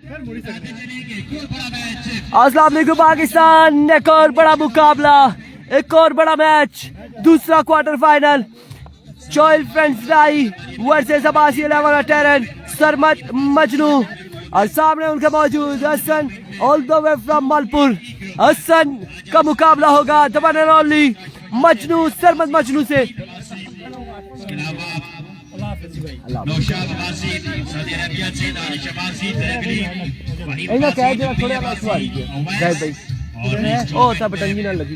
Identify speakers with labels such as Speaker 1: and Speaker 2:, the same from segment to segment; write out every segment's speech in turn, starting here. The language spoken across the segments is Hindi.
Speaker 1: अस्सलाम वालेकुम पाकिस्तान, एक और बड़ा मुकाबला, एक और बड़ा मैच, दूसरा क्वार्टर फाइनल, चोइल फ्रेंड्स राई वर्सेस अब्बासी 11 टेरन सरमत मजनू, और सामने उनके मौजूद Hasan all the way from Malpur. Hasan का मुकाबला होगा the one and only Majnu Sarmat Majnu से। ओ था बटन ना लगी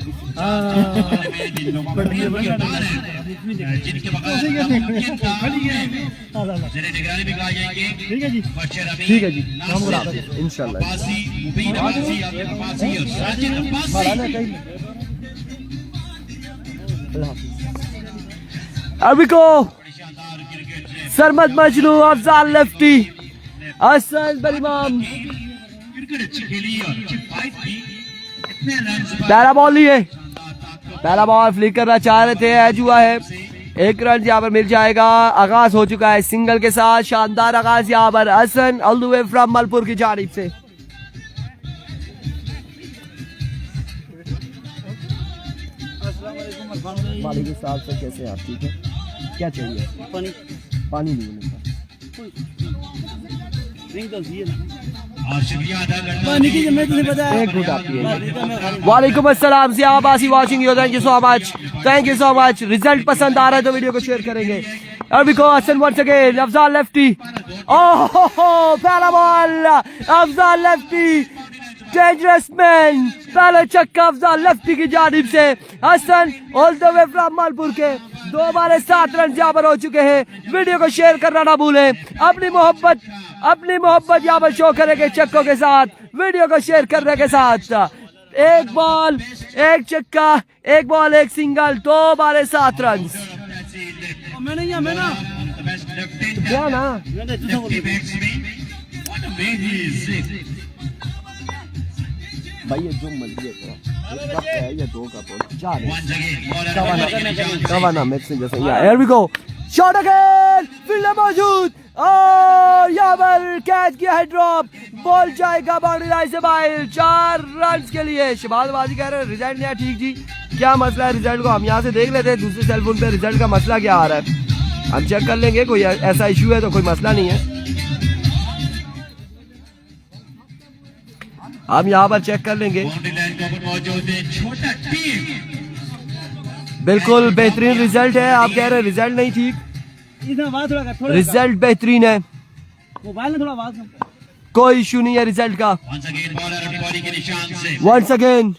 Speaker 1: ठीक है जी, इंशाल्लाह। अभी को सरमत मजनू, अफजाल लेफ्टी, हसन बलिमाम, पहला बॉल लिए, पहला बॉल फ्लिक करना चाह रहे थे, एज हुआ है, एक रन यहाँ पर मिल जाएगा। आगाज हो चुका है सिंगल के साथ, शानदार आगाज यहाँ पर Hasan all the way from Malpur की जानिब से। वालेकुम सलाम सर, कैसे हैं आप? ठीक है, क्या चाहिए? पानी, पानी नहीं मिलता, पानी की जरूरत नहीं पता है, एक घूंट आपकी है। वालेकुम अस्सलाम Zia Abbasi watching you, thank you so much, thank you so much. Result पसंद आ रहा है तो वीडियो को शेयर करेंगे। अभी को Hasan once again, Afzal lefty, oh पहला ball Afzal lefty, dangerous man, पहला छक्का अफजाल लेफ्टी की जानिब से। Hasan all the way from Malpur के 2 बारे 7 रन यहाँ पर हो चुके हैं। वीडियो को शेयर करना ना भूलें, अपनी मोहब्बत यहाँ पर शो करेंगे छक्कों के साथ, वीडियो को शेयर करने के साथ। एक बॉल एक छक्का, एक बॉल एक सिंगल, 2 बारे 7 रन। क्या ना भाई, ये जो मर्जी है, ये 2 का बॉल 4 कवाना मैक्सिम जैसे। Here we go, shot again, fielder मौजूद और यहाँ पर कैच किया है ड्रॉप, बॉल जाएगा बाउंड्री लाइन से बाहर 4 रन के लिए। शहबाज बाजी कह रहे हैं रिजल्ट नहीं है ठीक जी, क्या मसला है? रिजल्ट को हम यहाँ से देख लेते हैं दूसरे सेलफोन पे, रिजल्ट का मसला क्या आ रहा है हम चेक कर लेंगे। कोई ऐसा इशू है तो कोई मसला नहीं है, हम यहाँ पर चेक कर लेंगे। बिल्कुल बेहतरीन रिजल्ट है, आप कह रहे हैं रिजल्ट नहीं ठीक, रिजल्ट बेहतरीन है, कोई इशू नहीं है रिजल्ट का। वंस अगेन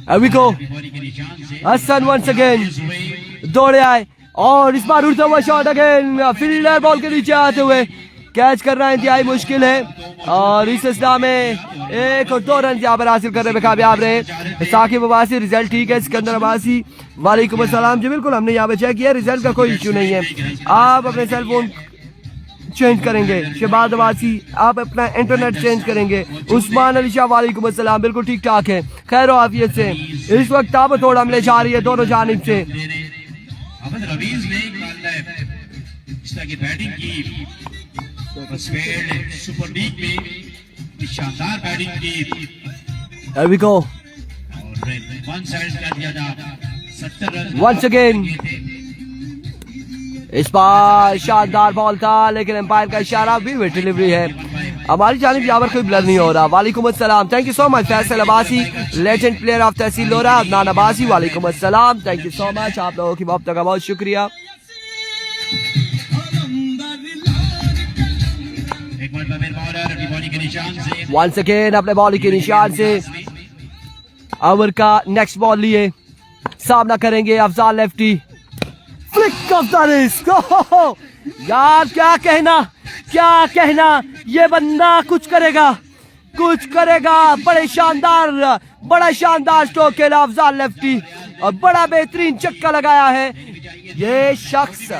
Speaker 1: अभी को हसन वंस अगेन दौड़े आए और इस बार उड़ता हुआ शॉट अगेन, फील्डर बॉल के नीचे आते हुए कैच करना इंतहाई मुश्किल है और इस सिलसिला में 1 और 2 रन यहाँ पर हासिल करने में कामयाब रहे साकिब अब्बासी। रिजल्ट ठीक है सिकंदर अब्बासी, वालेकुम अस्सलाम जी। बिल्कुल हमने यहाँ पे चेक किया, रिजल्ट का कोई इशू नहीं है, आप अपने सेलफोन चेंज करेंगे। शहबाज अब्बासी आप अपना इंटरनेट चेंज करेंगे। उस्मान अली शाह वालेकुम अस्सलाम, बिल्कुल ठीक ठाक है, खैर आफियत से। इस वक्त ताबड़तोड़ हमले जारी है दोनों जानिब से। बैटिंग की सुपर लीग में शानदार बैटिंग की। There we go. Once again. इस बार शानदार बॉल था लेकिन एम्पायर का इशारा भी डिलीवरी है, हमारी जानिब यहाँ पर कोई ब्लर नहीं हो रहा। वालेकुम अस्सलाम, thank you so much Faisal Abbasi, legend player of तहसील लोरा अदनान अब्बासी, वालेकुम अस्सलाम, थैंक यू सो मच, आप लोगों की मोहब्बत का बहुत शुक्रिया। वंस अगेन अपने बॉलिंग के निशान से ओवर का नेक्स्ट बॉल लिए सामना करेंगे Afzal lefty, flick of the risk. यार क्या कहना, ये बंदा कुछ करेगा, बड़ा शानदार स्ट्रोक खेला अफजाल लेफ्टी और बड़ा बेहतरीन चक्का लगाया है। ये शख्स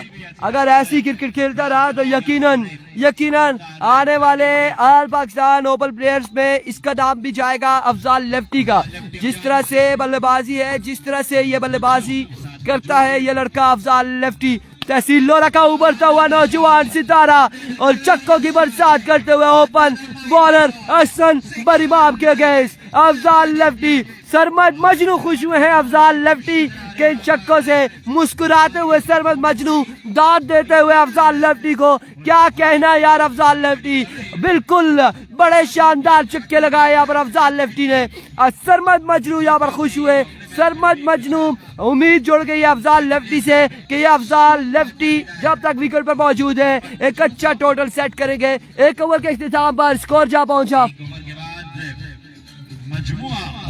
Speaker 1: अगर ऐसी क्रिकेट खेलता रहा तो यकीनन आने वाले ऑल पाकिस्तान ओपन प्लेयर्स में इसका नाम भी जाएगा अफजाल लेफ्टी का। जिस तरह से बल्लेबाजी है, जिस तरह से ये बल्लेबाजी करता है ये लड़का अफजाल लेफ्टी, तहसील लोरा का उभरता हुआ नौजवान सितारा और चक्कों की बरसात करते हुए ओपन बॉलर हसन बरीबाब के अगेंस्ट अफजाल लेफ्टी। सरमद मजनू खुश हुए हैं अफजाल लेफ्टी के चक्कों से, मुस्कुराते हुए सरमद मजनू दाद देते हुए अफजाल लेफ्टी को। क्या कहना यार अफजाल लेफ्टी, बिल्कुल बड़े शानदार चक्के लगाए यहाँ पर अफजाल लेफ्टी ने। सरमद मजनू यहाँ पर खुश हुए। सरमद मजनू उम्मीद जुड़ गई अफजाल लेफ्टी से कि ये अफजाल लेफ्टी जब तक विकेट पर मौजूद है एक अच्छा टोटल सेट करेंगे। एक ओवर के इख्तिताम पर स्कोर जा पहुंचा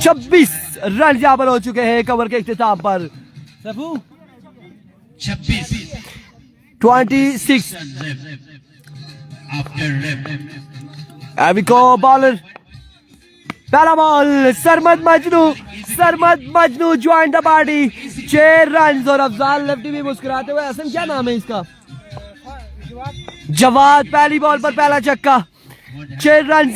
Speaker 1: 26 रन यहाँ पर हो चुके हैं एक ओवर के इख्तिताम पर। 26 एविको बॉलर, पहला ball Sarmad Majnu join the party 6 run और अफजाल लेफ्टी भी मुस्कुराते हुए। हसन क्या नाम है इसका, जवाद पहली बॉल पर पहला छक्का 6 रन।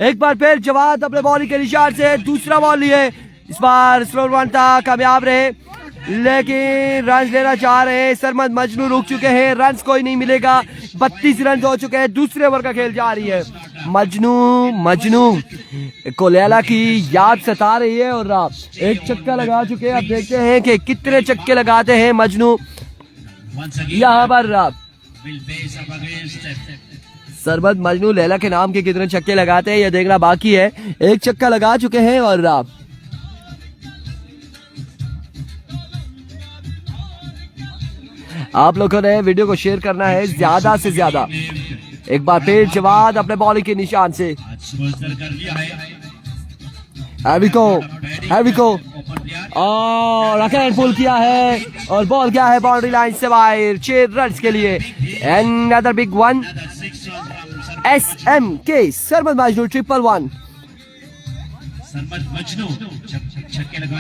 Speaker 1: एक बार फिर जवाद अपने बॉलिंग के निशान से दूसरा बॉल लिए, इस बार स्लो वन था, कामयाब रहे लेकिन रन लेना चाह रहे हैं। सरमद मजनू रुक चुके हैं, रन कोई नहीं मिलेगा। 32 रन हो चुके हैं, दूसरे ओवर का खेल जारी है। मजनू को लैला की याद सता रही है और एक चक्का लगा चुके हैं। अब देखते हैं कि कितने चक्के लगाते हैं मजनू यहाँ पर। सरमद मजनू लैला के नाम के कितने चक्के लगाते हैं ये देखना बाकी है। एक चक्का लगा चुके हैं और आप लोगों ने वीडियो को शेयर करना है ज्यादा से ज्यादा। एक बार फिर जवाद अपने बॉलिंग के निशान से, हैविको और रन पुल किया है और बॉल गया है बाउंड्री लाइन से बाहर 6 रन के लिए। Another big one SMK Sarmad Majnu 111।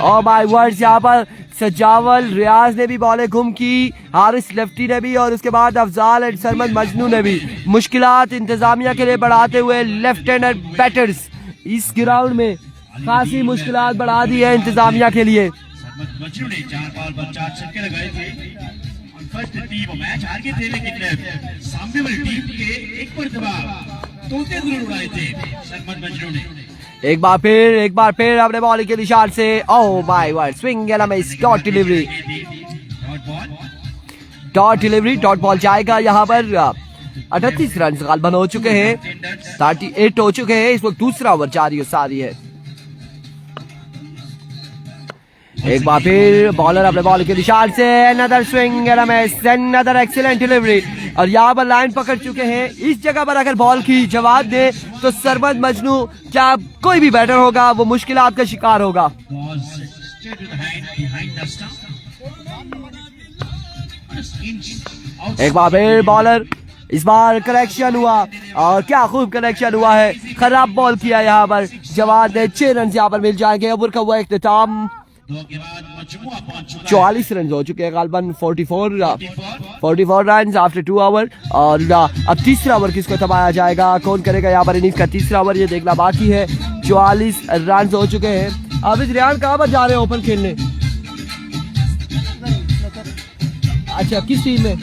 Speaker 1: और बाय वर्ड्स यहाँ पर सजावल रियाज ने भी बॉलें घुम की, हारिस लेफ्टी ने भी, और उसके बाद अफजाल एंड सरमद मजनू ने भी। मुश्किलात इंतजामिया के लिए बढ़ाते हुए लेफ्ट हैंडर बैटर्स इस ग्राउंड में खासी मुश्किलात बढ़ा दी है इंतजामिया के लिए।
Speaker 2: मजनू ने 4 बॉल पर 4 छक्के लगाए थे। फर्स्ट टीम मैच हार गए थे लेकिन सामने वाली टीम के एक मरतबा तोते जरूर उड़ाए थे सरमद मजनू ने।
Speaker 1: एक बार फिर अपने बॉलिंग के निशान से, oh my God, swing and a miss, dot delivery dot ball जाएगा यहाँ पर। 38 रन गालबन हो चुके हैं, 38 हो चुके हैं। इस वक्त दूसरा ओवर जारी सारी है। एक बार फिर बॉलर अपने बॉल के निशान से, another swing and a miss, another excellent delivery और यहाँ पर लाइन पकड़ चुके हैं। इस जगह पर अगर बॉल की जवाब दे तो सरमद मजनू क्या कोई भी बैटर होगा वो मुश्किलात का शिकार होगा। एक बार फिर बॉलर, इस बार कनेक्शन हुआ और क्या खूब कनेक्शन हुआ है। खराब बॉल किया यहाँ पर जवाब ने, 6 रन यहाँ पर मिल जाएंगे। ओवर का हुआ इख्तिताम, 44 रन हो चुके हैं गालबन, 44 रन आफ्टर 2 ओवर। और अब तीसरा ओवर किसको थमाया जाएगा, कौन करेगा यहाँ पर इनिंग्स का तीसरा ओवर, ये देखना बाकी है। 44 रन हो चुके हैं। अब इस रियान कहाँ पर जा रहे हैं ओपन खेलने? अच्छा, किस टीम में?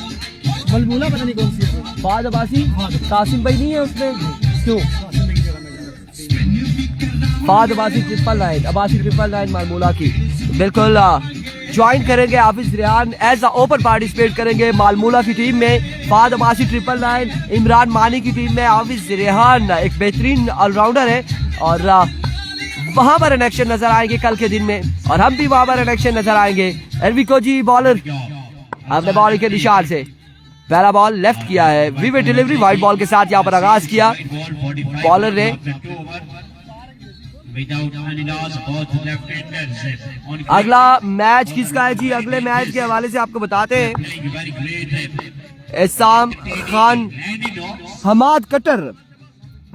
Speaker 3: मलमूला पता नहीं कौन सी है।
Speaker 1: फाद अब्बासी, कासिम भाई नहीं है उसमें? क्यों? फाद अब्बासी ट्रिपल नाइन मालमूला की बिल्कुल ज्वाइन करेंगे। Hafiz Riyan as a open participate करेंगे मालमूला की टीम में। फाद अब्बासी 999, इमरान मानी की टीम में। हाफिज रियान एक बेहतरीन ऑलराउंडर है और वहां पर एक्शन नजर आएंगे कल के दिन में, और हम भी वहां पर एक्शन नजर आएंगे। एल्विको जी बॉलर अपने बॉल के निशान से, पहला बॉल लेफ्ट किया है, विविड डिलीवरी वाइड बॉल के साथ यहाँ पर आगाज किया बॉलर ने। अगला मैच किसका है जी? अगले मैच के हवाले से आपको बताते हैं। एहसान खान हमाद कटर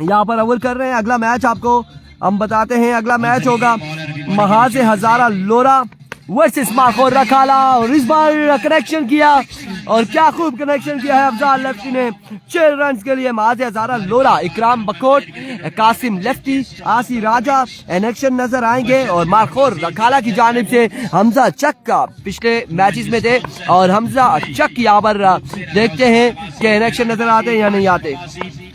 Speaker 1: यहाँ पर अव्वल कर रहे हैं। अगला मैच आपको हम बताते हैं। अगला मैच होगा महाज हजारा लोरा वर्सेस माखोर रखाला, और इस बार कनेक्शन किया और क्या खूब कनेक्शन किया है अफजाल लेफ्टी ने 6 रन के लिए। माज़े हजारा लोरा, इकराम बकोट, कासिम लेफ्टी, आसी राजा कनेक्शन नजर आएंगे। और माखोर रखाला की जानिब से हमजा चक का पिछले मैचेस में थे और हमजा चक यहाँ पर देखते हैं कि कनेक्शन नजर आते हैं या नहीं आते।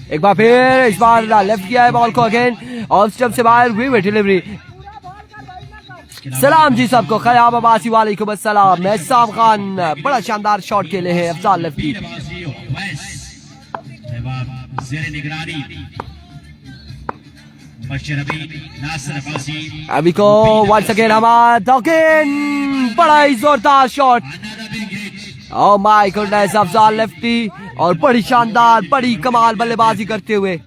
Speaker 1: एक बार फिर इस बार लेफ्ट किया है बॉल को अगेन ऑफ स्टंप से बाहर हुई डिलीवरी। सलाम जी सबको, खयाम अब्बासी वालेकुम अस्सलाम। एहसाम खान बड़ा शानदार शॉट खेले हैं अफजाल लेफ्टी। अभी को वंस अगेन हमारा डॉकिन, बड़ा ही जोरदार shot. Oh my goodness, Afzal lefty और बड़ी शानदार बड़ी कमाल बल्लेबाजी करते हुए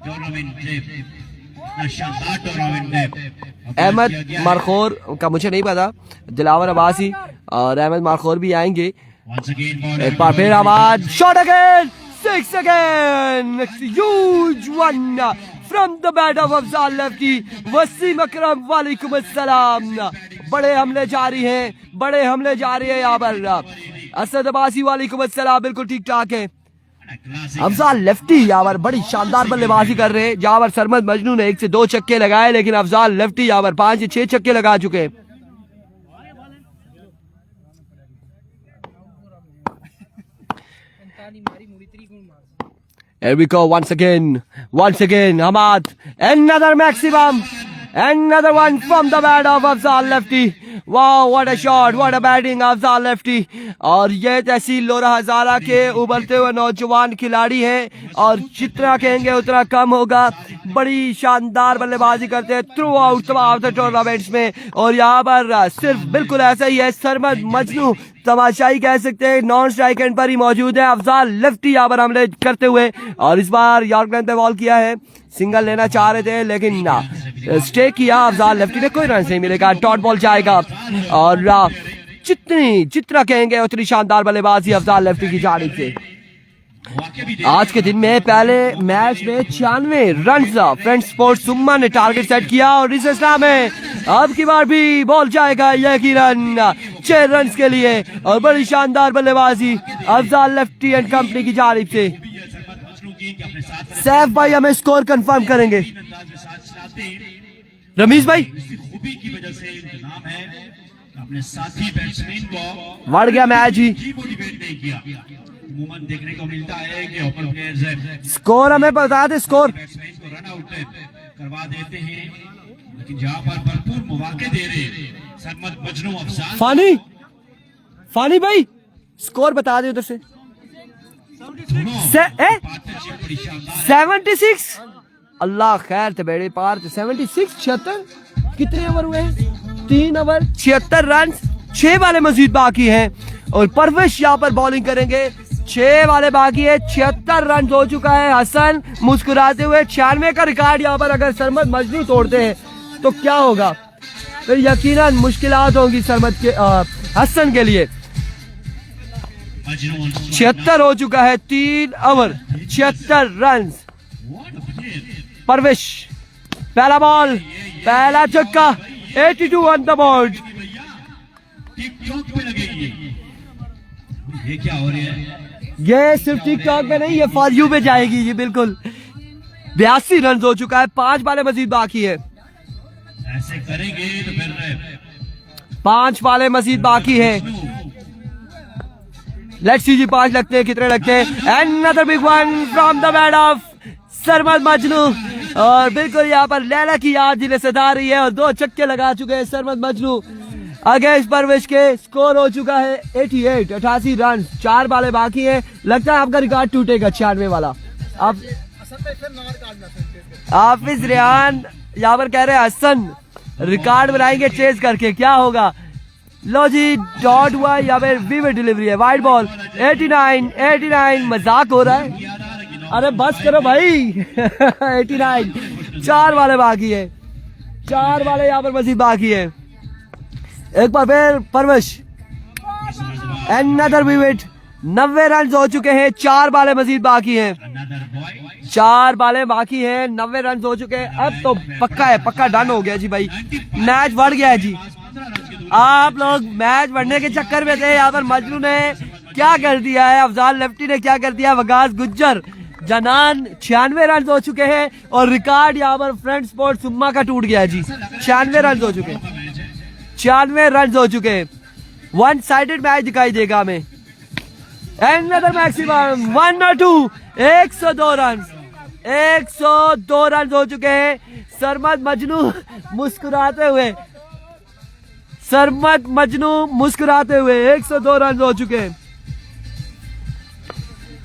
Speaker 1: अहमद मारखोर का मुझे नहीं पता, दिलावर अब्बासी और अहमद मारखोर भी आएंगे। एक बार फिर आवाज, shot again, 6 again, huge one from the bat of Afzal lefty. Wasim Akram वालेकुम अस्सलाम। बड़े हमले जारी हैं, बड़े हमले जारी है यहाँ पर। असद अब्बासी वालेकुम अस्सलाम, बिल्कुल ठीक ठाक है। अफजाल लेफ्टी यहाँ पर बड़ी शानदार बल्लेबाजी कर रहे हैं। जहाँ पर सरमद मजनू ने 1 से 2 छक्के लगाए, लेकिन अफजाल लेफ्टी यहाँ पर 5 से 6 छक्के लगा चुके हैं। Here we go once again, Hamad, another maximum, another one from the bat of Afzal Lefty. Wow, what a shot, what a batting Afzal Lefty. और ये तहसील लोरा हजारा के उभरते हुए नौजवान खिलाड़ी हैं और जितना कहेंगे उतना कम होगा। बड़ी शानदार बल्लेबाजी करते हैं थ्रू आउट तमाम टूर्नामेंट्स में, और यहाँ पर सिर्फ बिल्कुल ऐसा ही है। सरमद मजनू तमाशाई कह सकते हैं, नॉन स्ट्राइक एंड पर ही मौजूद है। अफजाल लेफ्टी यहाँ पर हमले करते हुए, और इस बार यॉर्कलैंड पे बॉल किया है, सिंगल लेना चाह रहे थे लेकिन ना, स्टे किया अफजाल लेफ्टी ने, कोई रन नहीं मिलेगा, डॉट बॉल जाएगा। और जितना कहेंगे उतनी शानदार बल्लेबाजी अफजाल लेफ्टी की जानिब से। आज के दिन में पहले मैच में 96 रन फ्रेंड्स स्पोर्ट्स सुम्मा ने टारगेट सेट किया, और इस इस्लाम में अब की बार भी बॉल जाएगा यकीनन 6 रन के लिए, और बड़ी शानदार बल्लेबाजी अफजाल लेफ्टी एंड कंपनी की जानिब से। सैफ भाई हमें स्कोर कंफर्म करेंगे। रमीज भाई
Speaker 2: अपने साथी बैट्समैन को
Speaker 1: बढ़ गया मैच ही,
Speaker 2: अमूमन देखने को मिलता है कि ओपन प्लेयर्स
Speaker 1: स्कोर हमें बता दे, स्कोर
Speaker 2: बैट्समैन को रन आउट करवा देते हैं, लेकिन जहां पर भरपूर मौके दे रहे हैं सरमद मजनू अफजाल।
Speaker 1: फानी भाई स्कोर बता दे उधर से। 76, अल्लाह खैर थे बेड़े पार थे। 76 76 कितने ओवर हुए हैं? 3 ओवर 76 रन, 6 वाले मजीद बाकी हैं, और परवेश यहाँ पर बॉलिंग करेंगे। 6 वाले बाकी है, 76 रन हो चुका है। हसन मुस्कुराते हुए 96 का रिकॉर्ड यहाँ पर अगर सरमद मजनू तोड़ते हैं तो क्या होगा, फिर यकीनन मुश्किलात होंगी सरमद के हसन के लिए। 76 हो चुका है, 3 ओवर 76 रन। परवेश पहला बॉल, पहला छक्का, 82 ऑन द बोर्ड।
Speaker 2: ये क्या हो रहा है?
Speaker 1: ये सिर्फ टिकटॉक पे नहीं, ये फॉर यू पे जाएगी ये बिल्कुल। 82 रन हो चुका है, 5 वाले मजीद बाकी है।
Speaker 2: ऐसे करेंगे तो फिर
Speaker 1: 5 वाले मजीद बाकी है। लेट्स सी जी 5 लगते हैं, कितने लगते हैं। Another big one from the bat of Sarmad Majnu, और बिल्कुल यहाँ पर लैला की याद जिन्हें सता रही है, और 2 छक्के लगा चुके हैं सरमद मजनू अगेंस्ट परवेश के। स्कोर हो चुका है 88 रन, 4 वाले बाकी हैं। लगता है आपका रिकॉर्ड टूटेगा 96 वाला। आप हाफिज रेहान यहाँ पर कह रहे हैं हसन रिकॉर्ड बनाएंगे चेज करके, क्या होगा। लो जी डॉट हुआ, यहाँ पे वीवर डिलीवरी है, वाइड बॉल। 89 मजाक हो रहा है, अरे बस करो भाई। 89, 4 वाले बाकी है, 4 वाले यहाँ पर मजीद बाकी है। एक बार फिर परवेश, अनदर विकेट। 90 रन हो चुके हैं, 4 बाले मजीद बाकी हैं, 4 बाले बाकी हैं, 90 रन हो चुके हैं। अब तो पक्का है, पक्का डन हो गया जी भाई, मैच बढ़ गया है जी। आप लोग मैच बढ़ने के चक्कर में थे। यहाँ पर मजनू ने क्या कर दिया है, अफजाल लेफ्टी ने क्या कर दिया, वगास गुज्जर जनान 96 रन हो चुके हैं और रिकॉर्ड यहाँ पर फ्रेंड स्पोर्ट सुम्मा का टूट गया जी। 96 रन हो चुके, 96 रन हो चुके। वन साइडेड मैच दिखाई देगा हमें। Another maximum 1 or 2, 102 run, 102 run हो चुके हैं। सरमद मजनू मुस्कुराते हुए, सरमद मजनू मुस्कुराते हुए 102 रन हो चुके हैं।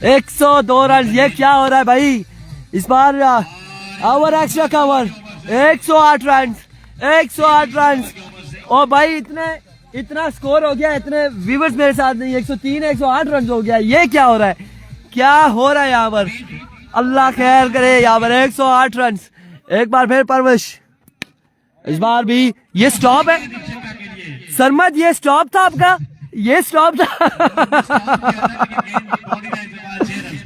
Speaker 1: 102 रन, ये क्या हो रहा है भाई इस बार? Over extra cover 108 run, 108 run. और भाई इतना स्कोर हो गया, इतने व्यूवर्स मेरे साथ नहीं, 103 108 रन हो गया। ये क्या हो रहा है, क्या हो रहा है यहाँ पर? अल्लाह खैर करे। यहाँ पर 108 रन। एक बार फिर परवश, इस बार भी ये स्टॉप है सरमद, ये स्टॉप था आपका, ये स्टॉप था।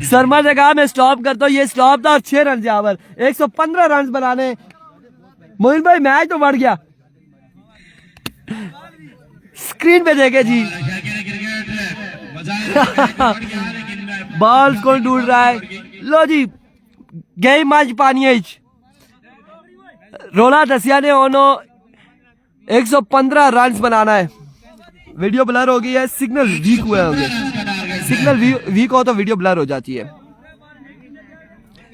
Speaker 1: सरमद ने कहा मैं स्टॉप करता हूँ, ये स्टॉप था और 6 रन यहाँ पर 115 रन बनाने। मोहिन भाई मैच तो बढ़ गया, स्क्रीन पे देखे जी। बॉल कौन ढूंढ रहा है? लो जी, गई मैच पानी रोला दसिया ने ओनो 115 रन बनाना है। वीडियो ब्लर हो गई है, सिग्नल वीक हुए होंगे। सिग्नल वीक हो तो वीडियो ब्लर हो जाती है।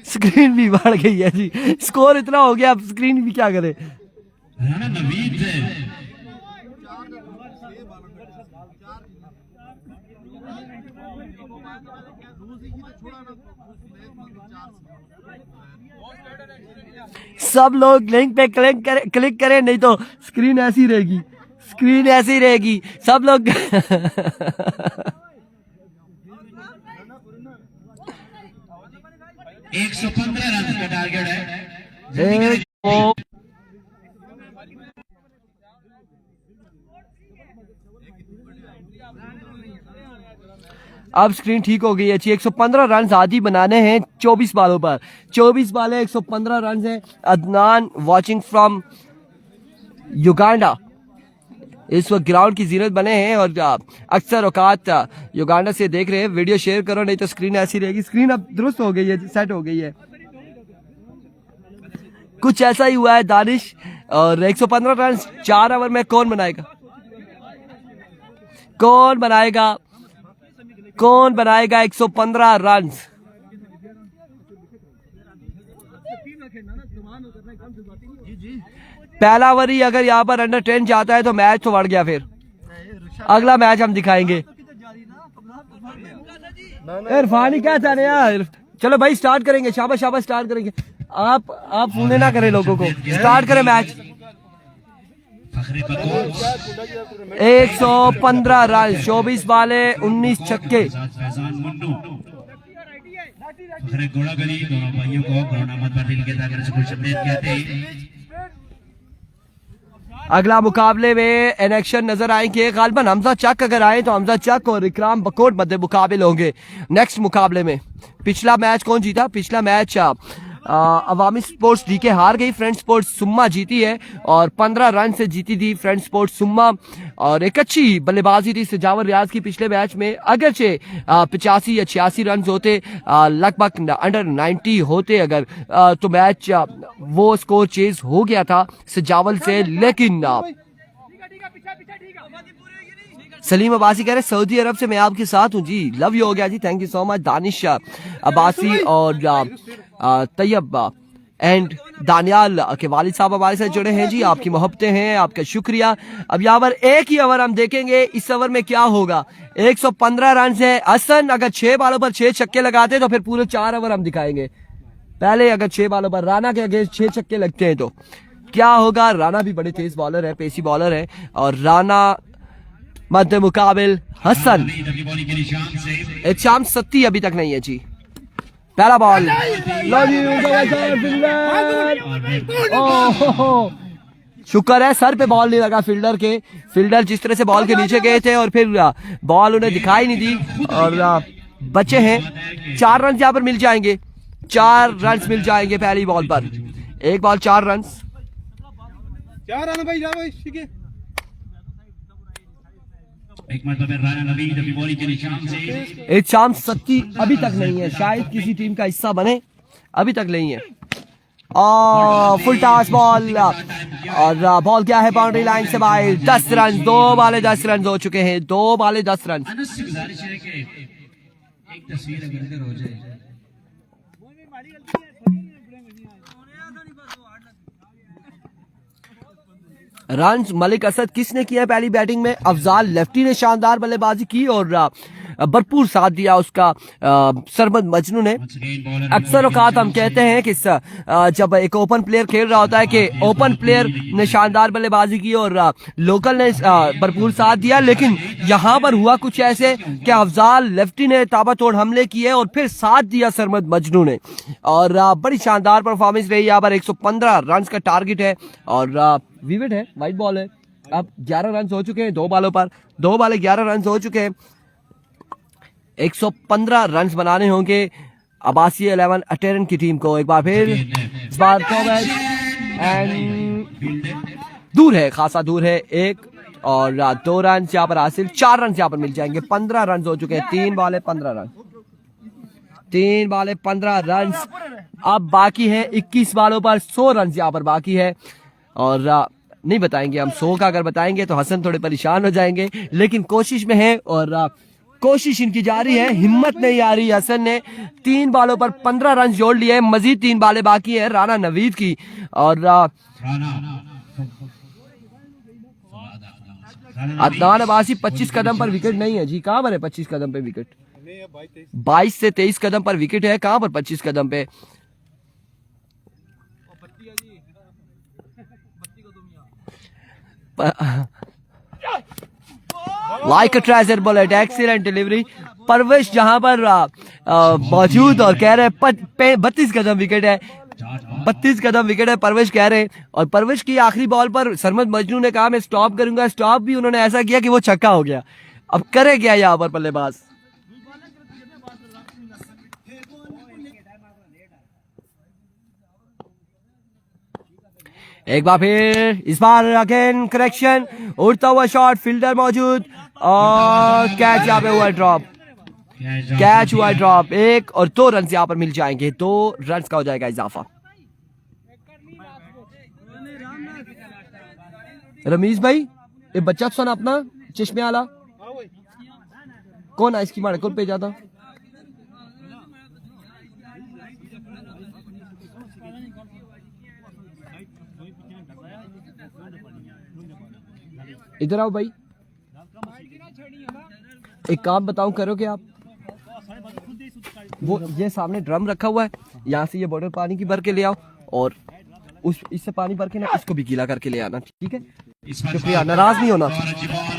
Speaker 1: स्क्रीन भी बढ़ गई है जी, स्कोर इतना हो गया, अब स्क्रीन भी क्या करे। सब लोग लिंक पे क्लिक करें, नहीं तो स्क्रीन ऐसी रहेगी, स्क्रीन ऐसी रहेगी। सब लोग
Speaker 2: 115 रन का टारगेट है।
Speaker 1: अब स्क्रीन ठीक हो गई है। 115 रन आदि बनाने हैं 24 बालों पर। 24 बाले 115 रन है। अदनान वाचिंग फ्रॉम युगांडा इस वक्त ग्राउंड की जीनत बने हैं और अक्सर औकात युगांडा से देख रहे हैं। वीडियो शेयर करो, नहीं तो स्क्रीन ऐसी रहेगी। स्क्रीन अब दुरुस्त हो गई है, सेट हो गई है। कुछ ऐसा ही हुआ है दानिश। और 115 रन 4 ओवर में कौन बनाएगा, कौन बनाएगा, कौन बनाएगा 115 रन? पहला ओवर ही अगर यहाँ पर अंडर 10 जाता है तो मैच तो बढ़ गया। फिर अगला मैच हम दिखाएंगे। इरफान ही क्या चाह रहे हैं यार। चलो भाई स्टार्ट करेंगे, शाबाश शाबाश स्टार्ट करेंगे। आप फूले ना करें लोगों को, स्टार्ट करें मैच। 115 रन, 24 बाले 19 छक्के। अगला मुकाबले में इलेक्शन नजर आएंगे। गालबन हमजा चक अगर आए तो हमजा चक और इकराम बकोट मध्य मुकाबले होंगे नेक्स्ट मुकाबले में। पिछला मैच कौन जीता? पिछला मैच अवामी स्पोर्ट्स डीके हार गई, फ्रेंड स्पोर्ट्स सुम्मा जीती है और 15 रन से जीती थी फ्रेंड स्पोर्ट्स सुम्मा। और एक अच्छी बल्लेबाजी थी सजावर रियाज की पिछले मैच में। अगरचे 85 या 86 रन होते, लगभग अंडर 90 होते अगर तो मैच वो स्कोर चेज हो गया था सजावल से। लेकिन सलीम अब्बासी कह रहे सऊदी अरब से मैं आपके साथ हूँ जी, लव यू हो गया जी, thank you so much. Danish Abbasi और तैयब एंड दानियाल के वालिद साहब हमारे साथ जुड़े हैं जी, आपकी मोहब्बतें हैं, आपका शुक्रिया। अब यहाँ पर एक ही ओवर हम देखेंगे, इस ओवर में क्या होगा। 115 रन है। हसन अगर 6 बालों पर 6 छक्के लगाते तो फिर पूरे 4 ओवर हम दिखाएंगे। पहले अगर 6 बालों पर राना के अगेंस्ट 6 छक्के लगते हैं तो क्या होगा। राना भी बड़े तेज बॉलर है, पेसी बॉलर है और राना मध्य मुकाबिल हसन। एक शाम सत्ती अभी तक नहीं है जी। पहला बॉल, शुक्र है सर पे बॉल नहीं लगा फील्डर के। फील्डर जिस तरह से बॉल के नीचे गए थे और फिर बॉल उन्हें दिखाई नहीं दी और बचे हैं। 4 रन यहाँ पर मिल जाएंगे, 4 रन मिल जाएंगे पहली बॉल पर। एक बॉल 4 रन।
Speaker 3: 4 रन भाई, जाओ ठीक है।
Speaker 2: एक मतलब राना नवीद अभी बॉलिंग के निशान से
Speaker 1: एक चांस सच्ची अभी तक नहीं है, शायद किसी टीम का हिस्सा बने, अभी तक नहीं है। और फुल टॉस बॉल, और बॉल क्या है बाउंड्री लाइन से बाहर। 10 रन, 2 बाले 10 रन हो चुके हैं, 2 बाले 10 रन।
Speaker 2: अनस से गुजारिश है कि एक तस्वीर अगर इधर हो जाए।
Speaker 1: रन्स मलिक असद किसने किया पहली बैटिंग में? अफजाल लेफ्टी ने शानदार बल्लेबाजी की और भरपूर साथ दिया उसका सरमद मजनू ने। अक्सर औकात हम कहते हैं कि जब एक ओपन प्लेयर खेल रहा होता है कि ओपन प्लेयर ने शानदार बल्लेबाजी की और लोकल ने भरपूर साथ दिया, लेकिन यहाँ पर हुआ कुछ ऐसे कि अफजाल लेफ्टी ने ताबड़तोड़ हमले किए और फिर साथ दिया सरमद मजनू ने, और बड़ी शानदार परफॉर्मेंस रही। यहाँ पर 115 रन का टारगेट है और विकेट है, वाइट बॉल है। अब 11 रन हो चुके हैं 2 बालों पर, 2 बाले 11 रन हो चुके हैं। 115 रन बनाने होंगे अब्बासी 11 अटेरन की टीम को। एक बार फिर इस बार एंड दूर है, खासा दूर है, 1 और 2 रन यहाँ पर हासिल, 4 रन यहाँ पर मिल जाएंगे। 15 रन हो चुके हैं, 3 बाले 15 रन, 3 बाले 15 रन। अब बाकी है 21 बालों पर 100 रन यहाँ पर बाकी है, और नहीं बताएंगे हम 100 का, अगर बताएंगे तो हसन थोड़े परेशान हो जाएंगे, लेकिन कोशिश में है और कोशिश इनकी जारी है, हिम्मत नहीं आ रही। हसन ने 3 बालों पर 15 रन जोड़ लिए, मजीद 3 बालें बाकी है राना नवीद की, और अदनान अब्बासी 25 कदम पर विकेट नहीं है जी। कहां पर है 25 कदम पे विकेट? 22 से 23 कदम पर विकेट है, कहां पर 25 कदम पे? Like a tracer bullet, excellent delivery. Parvesh जहां पर मौजूद और कह रहे 32 कदम विकेट है, 32 कदम विकेट है परवेश कह रहे। और परवेश की आखिरी बॉल पर सरमद मजनू ने कहा मैं स्टॉप करूंगा, स्टॉप भी उन्होंने ऐसा किया कि वो छक्का हो गया। अब करे क्या यहाँ पर बल्लेबाज? एक बार फिर इस बार अगेन करेक्शन, उड़ता हुआ शॉट, फील्डर मौजूद और कैच यहाँ पे हुआ ड्रॉप, कैच हुआ ड्रॉप। 1 और 2 रन यहाँ पर मिल जाएंगे, 2 रन का हो जाएगा इजाफा। रमीज भाई ये बच्चा सुन अपना चश्मे वाला कौन है? इसकी मारे कौन पे जाता? इधर आओ भाई, एक काम बताऊं, करोगे आप? वो ये सामने ड्रम रखा हुआ है, यहाँ से ये बोतल पानी की भर के ले आओ और इससे पानी भर के ना इसको भी गीला करके ले आना, ठीक है? शुक्रिया, नाराज नहीं होना।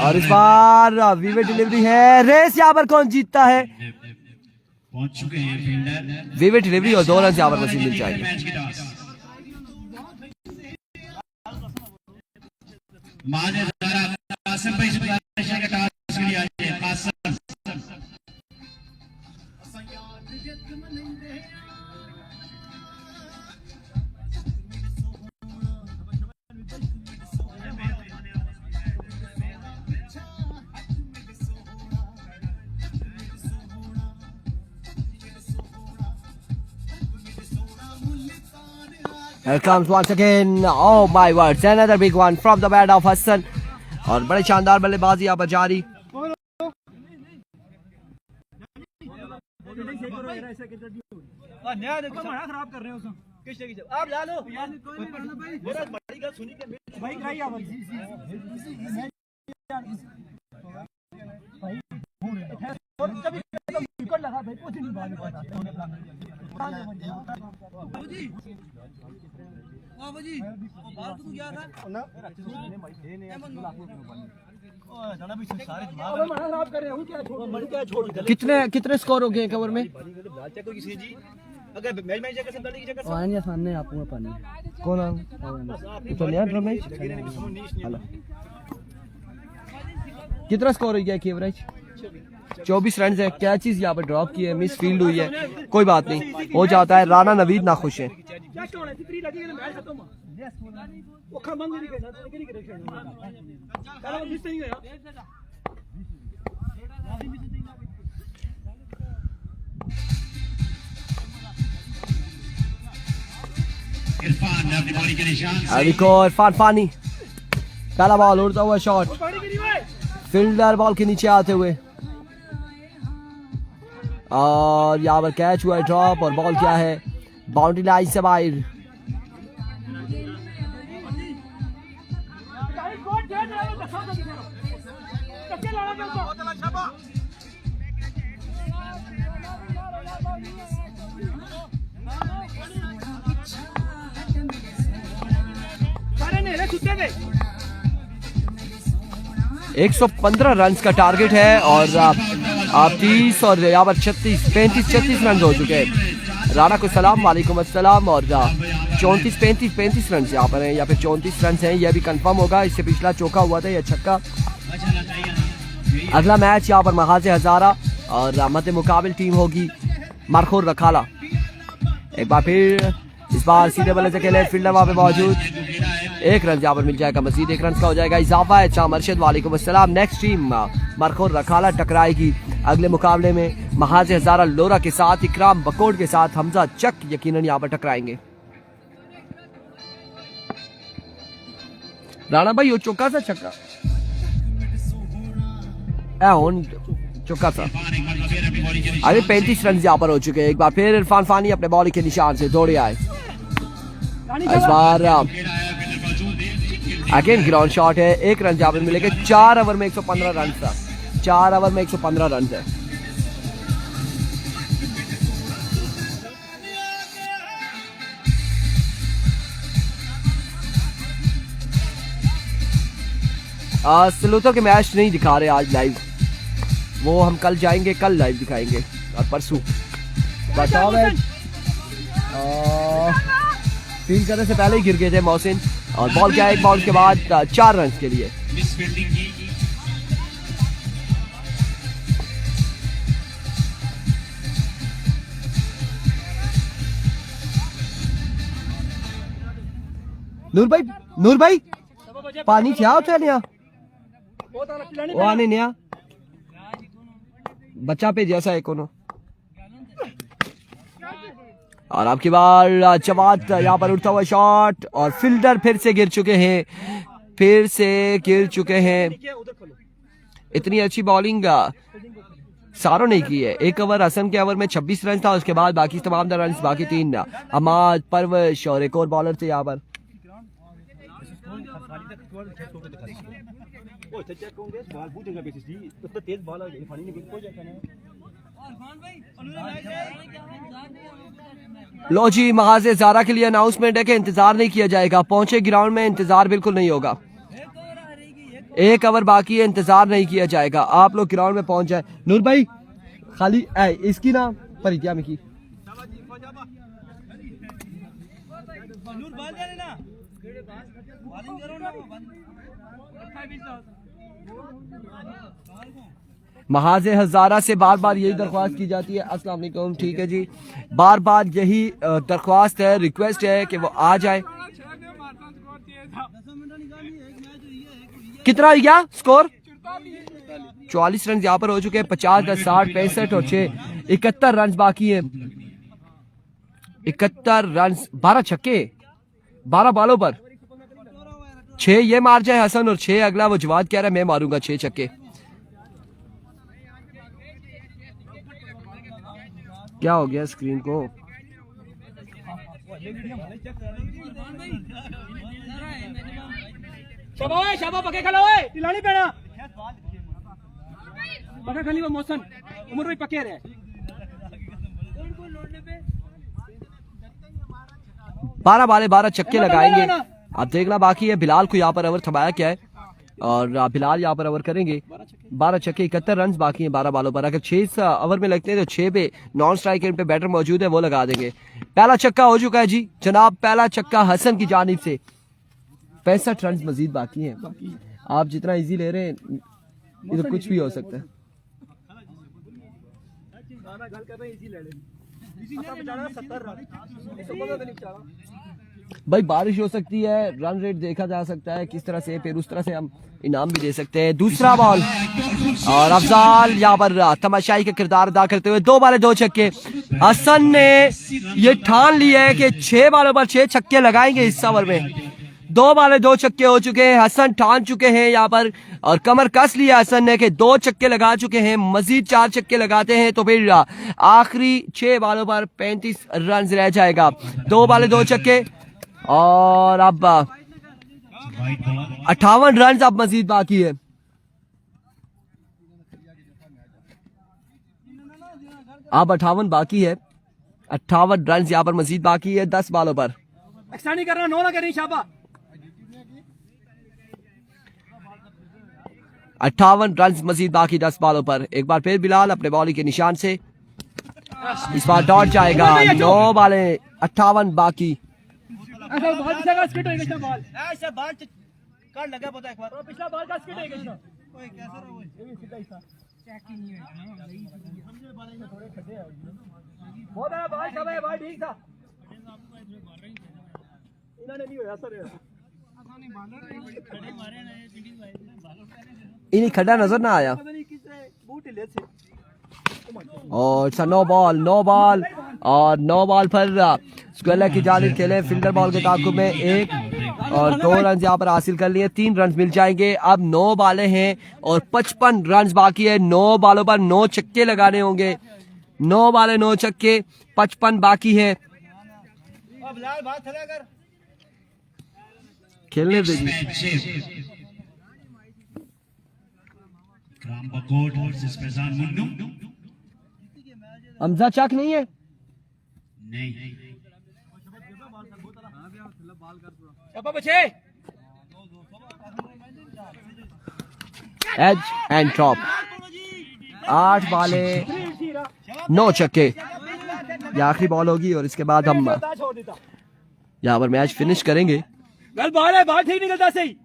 Speaker 1: और इस बार विवेट डिलीवरी है, रेस यहाँ पर कौन जीतता है?
Speaker 2: पहुंच चुके हैं फील्डर,
Speaker 1: विवेट डिलीवरी और 2 रन यहाँ पर नसीब मिल जाएंगे। Here comes once again, oh my words, another big one from the bat of Hassan, और बड़े शानदार बल्लेबाजी यहाँ पर जारी।
Speaker 3: खराब कर रहे हो आप ला लो लगा भाई कुछ नहीं
Speaker 1: कितने स्कोर हो गए कवर में?
Speaker 3: सामने आपको पानी
Speaker 1: कौन तो नया रमेश कितना स्कोर हो गया एवरेज? 24 रन है। क्या चीज यहाँ पर ड्रॉप की है, मिस फील्ड हुई है, कोई बात नहीं, हो जाता है। राना नवीद ना खुश है।
Speaker 2: इरफान ने अपनी बॉडी के निशान से
Speaker 1: अभी को इरफान फानी, पहला बॉल उड़ता हुआ शॉट, फील्डर बॉल के नीचे आते हुए, और यहाँ पर कैच हुआ है ड्रॉप, और बॉल क्या है बाउंड्री लाइन से बाहर। एक 115 रन का टारगेट है, और आप 30 और यहाँ पर 35-36 रन हो चुके हैं। राना को सलाम, वालेकुम अस्सलाम, और 34-35 रन यहाँ पर हैं, या फिर 34 रन हैं, यह भी कंफर्म होगा। इससे पिछला चौका हुआ था, यह छक्का। अगला मैच यहाँ पर महाजे हजारा और मध्य मुकाबिल टीम होगी मरखोर रखाला। एक बार फिर इस बार सीधे बल्ले से खेले, फील्डर वहां पे मौजूद, एक रन यहाँ पर मिल जाएगा, मजीद एक रन का हो जाएगा इजाफा है। शाह मर्शद वालेकुम अस्सलाम। नेक्स्ट टीम मरखोर रखाला टकराएगी अगले मुकाबले में महाजे हजारा लोरा के साथ, इकराम बकोड़ के साथ हमजा चक यकीनन यहाँ पर टकराएंगे। राणा भाई वो चौका सा छक्का चौका सा। अभी 35 रन यहाँ पर हो चुके हैं। एक बार फिर इरफान फानी अपने बॉलिंग के निशान से दौड़े आए। इस बार अगेन ग्राउंड शॉट है, एक रन यहाँ पर मिलेंगे। 4 ओवर में 115 रन था, 4 ओवर में 115 रन है। स्लोतर के मैच नहीं दिखा रहे आज लाइव, वो हम कल जाएंगे, कल लाइव दिखाएंगे, और परसों बताओ। फील्ड करने से पहले ही गिर गए थे मोहसिन, और बॉल क्या है, एक बॉल के बाद 4 रन के लिए। नूर भाई पानी क्या होता है नया, वो आने नया बच्चा पे जैसा है कोनो। और आपकी बार जवाद यहाँ पर उठता हुआ शॉट, और फील्डर फिर से गिर चुके हैं। इतनी अच्छी बॉलिंग सारों ने की है। एक ओवर हसन के ओवर में 26 रन था, उसके बाद बाकी तमाम रन, बाकी 3 अमाद, परवश और एक और बॉलर थे यहाँ पर। लो जी, महाजे ज़ारा के लिए अनाउंसमेंट है कि इंतजार नहीं किया जाएगा। पहुंचे ग्राउंड में, इंतजार बिल्कुल नहीं होगा। एक ओवर बाकी है, इंतजार नहीं किया जाएगा। आप लोग ग्राउंड में पहुंच जाए। नूर भाई खाली इसकी ना परित्या में की महाजे हजारा से बार बार यही दरख्वास्त की जाती है। अस्सलाम वालेकुम, ठीक है जी, बार बार यही दरख्वास्त है, रिक्वेस्ट है कि वो आ जाए। कितना गया स्कोर? 44 रन यहाँ पर हो चुके हैं। 50 10 60 65 और 6 71 रन बाकी है। 71 रन, 12 छक्के 12 बॉलों पर। 6 ये मार जाए हसन, और 6 अगला वो जवाद कह रहा है मैं मारूंगा 6 छक्के। क्या हो गया स्क्रीन को?
Speaker 3: शाबाश पके खलो है, तिलानी पेना पके खली वो मौसम उमर भाई पके रहे।
Speaker 1: 12 बाले 12 छक्के लगाएंगे। अब देखना बाकी है बिलाल को यहाँ पर ओवर थमाया क्या है, और बिलाल यहाँ पर ओवर करेंगे। 12 छक्के 71 रन बाकी हैं 12 बालों पर। अगर 6 ओवर में लगते हैं तो 6 पे नॉन स्ट्राइक एंड पे बैटर मौजूद है, वो लगा देंगे। पहला छक्का हो चुका है जी जनाब, पहला छक्का हसन की जानिब से। 65 रन मजीद बाकी हैं। आप जितना इजी ले रहे हैं इधर कुछ भी हो सकता है। भाई बारिश हो सकती है, रन रेट देखा जा सकता है किस तरह से, फिर उस तरह से हम इनाम भी दे सकते हैं। दूसरा बॉल और अफजाल यहाँ पर तमाशाई का किरदार अदा करते हुए 2 बाले 2 छक्के। हसन ने ये ठान लिया है कि 6 बालों पर 6 छक्के लगाएंगे इस ओवर में। 2 बाले 2 छक्के हो चुके हैं, हसन ठान चुके हैं यहाँ पर और कमर कस लिया हसन ने कि 2 छक्के लगा चुके हैं, मजीद 4 छक्के लगाते हैं तो फिर आखिरी 6 बालों पर 35 रन रह जाएगा। 2 बाले 2 छक्के और अब 58 रन अब मजीद बाकी है। अब 58 बाकी है, 58 रन यहाँ पर मजीद बाकी है 10 बालों पर।
Speaker 3: एक्स्ट्रा नहीं करना, नो ना करनी शाबा।
Speaker 1: 58 रन मजीद बाकी 10 बालों पर। एक बार फिर बिलाल अपने बॉलिंग के निशान से इस बार डॉट जाएगा। 9 बाले 58 बाकी।
Speaker 3: ऐसा बॉल पिछला का स्किट होएगा, बॉल ऐसा बॉल कार्ड लगा पता एक बार, और पिछला बॉल का स्किट होएगा इसका। ओए कैसा रहा वो, ये भी सीधा ही था, चेक ही नहीं है। हमने बाल में थोड़े खड्डे हैं, बहुत है भाई, सब है भाई, ठीक था। इन्होंने नहीं होया सर, आसानी बॉलर खड़े मारे ना, ये बिल्डिंग भाई बॉलर
Speaker 1: इन्हीं खड्डा नजर ना आया।
Speaker 3: पता नहीं किससे बूट ले से।
Speaker 1: और 9 बॉल और 9 बॉल पर स्क्वेलर की जानिब खेले, फील्डर बॉल के ताकुब में 1 और 2 रन यहाँ पर हासिल कर लिए, 3 रन मिल जाएंगे। अब 9 बालें हैं और 55 रन बाकी है। 9 बालों पर 9 छक्के लगाने होंगे, 9 बाले 9 छक्के, 55 बाकी है। खेलने दीजिए। हमजा चक नहीं है,
Speaker 2: नहीं
Speaker 1: एज एंड ड्रॉप। 8 बाले 9 छक्के, ये आखिरी बॉल होगी और इसके बाद हम यहाँ पर मैच फिनिश करेंगे।
Speaker 3: बॉल है, बॉल ठीक निकलता सही।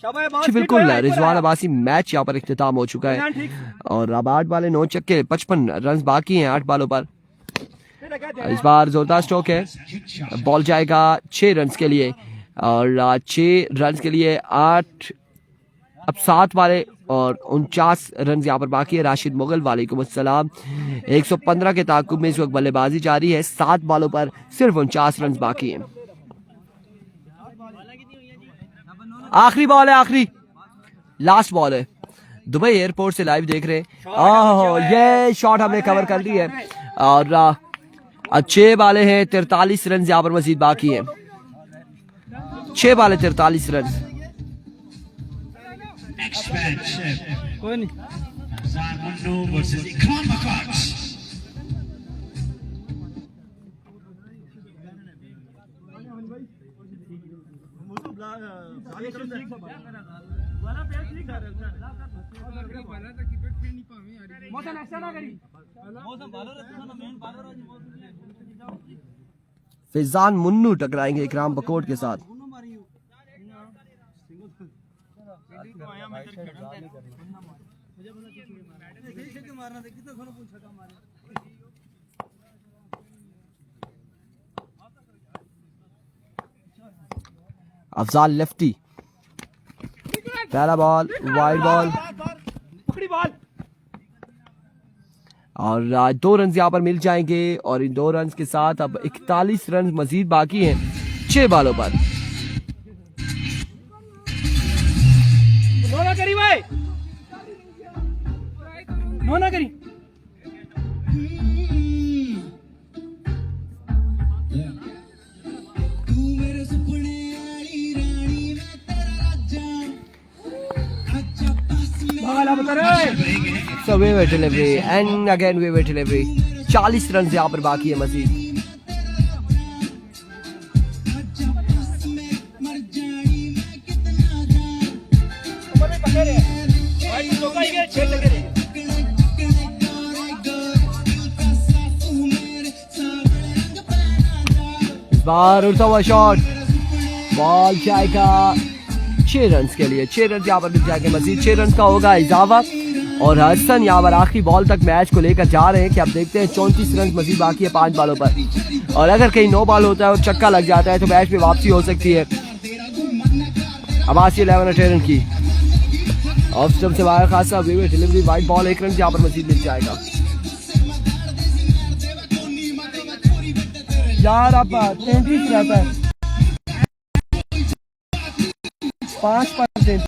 Speaker 1: जी बिल्कुल, रिजवान अब्बासी मैच यहाँ पर इख्तिताम हो चुका है और अब 8 बाले 9 छक्के, 55 रन बाकी हैं 8 बालों पर। इस बार जोरदार स्ट्रोक है, बॉल जाएगा 6 रन के लिए और 6 रन के लिए 8 अब 7 बाले और 49 रन यहाँ पर बाकी है। राशिद मुगल वालेकुम अस्सलाम, 115 के ताकुब में इस वक्त बल्लेबाजी जारी है, 7 बालों पर सिर्फ 49 रन बाकी हैं। आखिरी बॉल है, आखिरी लास्ट बॉल है। दुबई एयरपोर्ट से लाइव देख रहे हैं। ओह, ये शॉट हमने कवर कर ली है और 6 बाले हैं, 43 रन यहाँ पर मजीद बाकी हैं। 6 बाले 43 रन।
Speaker 3: कोई नहीं,
Speaker 1: फैजान मुन्नू टकराएंगे इकराम बकोट के साथ। अफजाल लेफ्टी, पहला बॉल वाइड बॉल
Speaker 3: पकड़ी बॉल
Speaker 1: और 2 रन यहाँ पर मिल जाएंगे और इन 2 रन के साथ अब 41 रन मजीद बाकी हैं 6 बालों पर।
Speaker 3: नोना करी भाई, नोना करी।
Speaker 1: So we were delivery and again we were delivery। 40 run यहाँ पर बाकी है मजीद। इस बार उड़ता हुआ शॉट, बॉल जाएगा 6 रन के लिए। 6 रन यहाँ पर मिल जाएंगे मजीद, 6 रन का होगा इजाफा और हसन यहाँ पर आखिरी बॉल तक मैच को लेकर जा रहे हैं कि अब देखते हैं 34 रन मजीद बाकी है 5 बॉलों पर, और अगर कहीं 9 बॉल होता है और चक्का लग जाता है तो मैच में वापसी हो सकती है। अब्बासी 11 रन की ऑफ स्टंप से बाहर खासा डिलीवरी वाइड बॉल 1 रन यहाँ पर मजीद मिल जाएगा। यार आप 33 रहता है 5%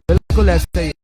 Speaker 1: बिल्कुल ऐसा ही है।